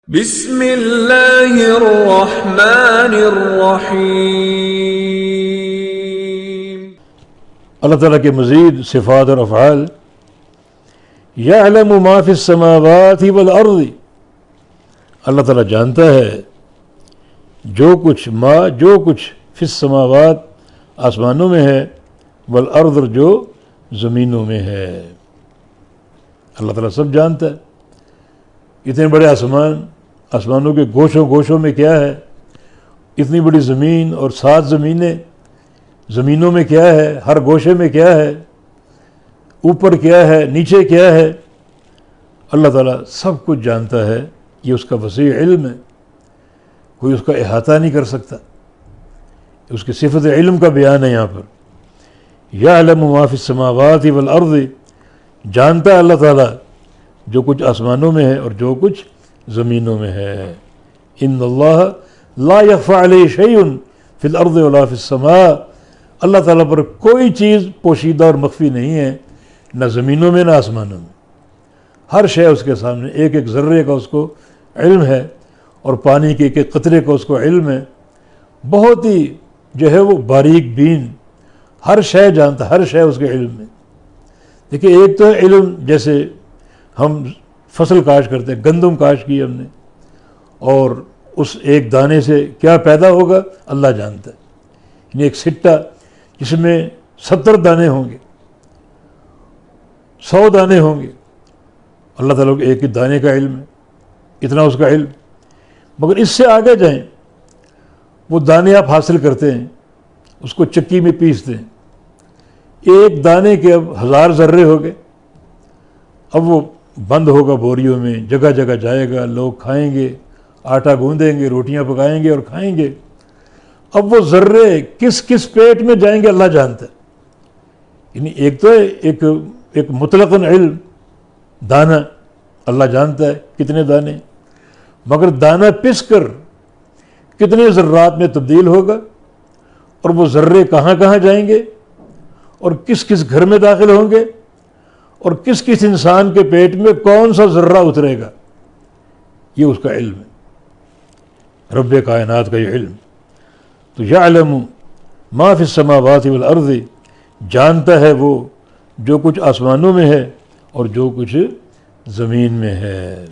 بسم اللہ الرحمن الرحیم۔ اللہ تعالیٰ کے مزید صفات اور افعال، یعلم ما فی السماوات والارض، اللہ تعالیٰ جانتا ہے جو کچھ فی السماوات آسمانوں میں ہے، والارض جو زمینوں میں ہے۔ اللہ تعالیٰ سب جانتا ہے۔ اتنے بڑے آسمانوں کے گوشوں میں کیا ہے، اتنی بڑی زمین اور 7 زمینیں، زمینوں میں کیا ہے، ہر گوشے میں کیا ہے، اوپر کیا ہے، نیچے کیا ہے، اللہ تعالیٰ سب کچھ جانتا ہے۔ یہ اس کا وسیع علم ہے، کوئی اس کا احاطہ نہیں کر سکتا۔ اس کی صفت علم کا بیان ہے یہاں پر۔ یعلم ما فی السماوات والارض، جانتا ہے اللہ تعالیٰ جو کچھ آسمانوں میں ہے اور جو کچھ زمینوں میں ہے۔ ان اللہ لا یخفی علیہ شیء فی الارض ولا فی السماء، اللہ تعالیٰ پر کوئی چیز پوشیدہ اور مخفی نہیں ہے، نہ زمینوں میں نہ آسمانوں میں۔ ہر شے اس کے سامنے، ایک ایک ذرے کا اس کو علم ہے، اور پانی کے ایک ایک قطرے کا اس کو علم ہے۔ بہت ہی جو ہے وہ باریک بین، ہر شے جانتا، ہر شے اس کے علم میں۔ دیکھیے ایک تو ہے علم، جیسے ہم فصل کاشت کرتے ہیں، گندم کاشت کی ہم نے، اور اس ایک دانے سے کیا پیدا ہوگا اللہ جانتا ہے۔ یعنی ایک سٹہ جس میں 70 دانے ہوں گے، 100 دانے ہوں گے، اللہ تعالیٰ کو ایک ہی دانے کا علم ہے، اتنا اس کا علم۔ مگر اس سے آگے جائیں، وہ دانے آپ حاصل کرتے ہیں، اس کو چکی میں پیستے ہیں، ایک دانے کے اب 1000 ذرے ہو گئے۔ اب وہ بند ہوگا بوریوں میں، جگہ جگہ جائے گا، لوگ کھائیں گے، آٹا گوندیں گے، روٹیاں پکائیں گے اور کھائیں گے۔ اب وہ ذرے کس کس پیٹ میں جائیں گے اللہ جانتا ہے۔ یعنی ایک تو ہے ایک مطلقاً علم، دانہ اللہ جانتا ہے کتنے دانے، مگر دانہ پس کر کتنے ذرات میں تبدیل ہوگا، اور وہ ذرے کہاں کہاں جائیں گے، اور کس کس گھر میں داخل ہوں گے، اور کس کس انسان کے پیٹ میں کون سا ذرہ اترے گا، یہ اس کا علم ہے، رب کائنات کا یہ علم۔ تو یعلم ما فی السماوات والارض، جانتا ہے وہ جو کچھ آسمانوں میں ہے اور جو کچھ زمین میں ہے۔